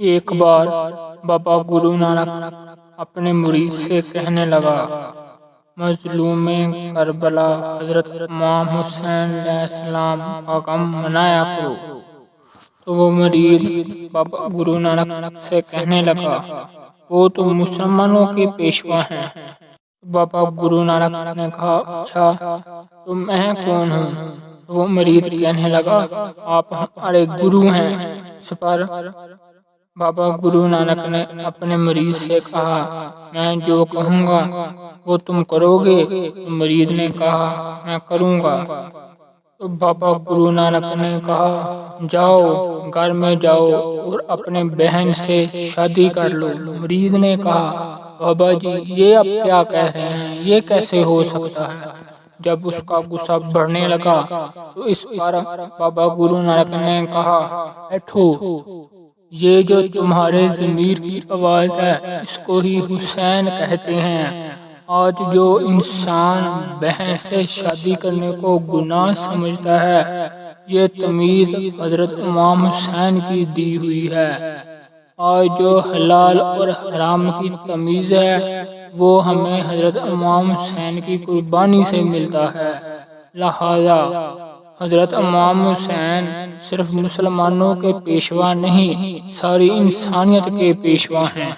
ایک بار بابا گرو نانک اپنے مرید سے کہنے لگا، مظلوم کربلا حضرت امام حسین علیہ السلام کا غم منایا کرو۔ تو وہ مرید بابا گرو نانک سے کہنے لگا، وہ تو مسلمانوں کے پیشوا ہیں۔ بابا گرو نانک نے کہا، اچھا تو میں کون ہوں؟ وہ مرید کہنے لگا، آپ ہمارے گرو ہیں۔ اس پر بابا گرو نانک نے اپنے مرید سے کہا، میں جو کہوں گا وہ تم کرو گے؟ تو مرید نے کہا، میں کروں گا۔ تو بابا گرو نانک نے کہا، جاؤ گھر میں جاؤ اور اپنے بہن سے شادی کر لو۔ مرید نے کہا، بابا جی یہ اب کیا کہہ رہے ہیں، یہ کیسے ہو سکتا ہے؟ جب اس کا غصہ بڑھنے لگا تو اس پر بابا گرو نانک نے کہا، بیٹھو، یہ جو تمہارے ضمیر کی آواز ہے اس کو ہی حسین کہتے ہیں۔ آج جو انسان بہن سے شادی کرنے کو گناہ سمجھتا ہے، یہ تمیز حضرت امام حسین کی دی ہوئی ہے۔ آج جو حلال اور حرام کی تمیز ہے وہ ہمیں حضرت امام حسین کی قربانی سے ملتا ہے۔ لہذا حضرت امام حسین صرف مسلمانوں کے پیشوا نہیں، ساری انسانیت کے پیشوا ہیں۔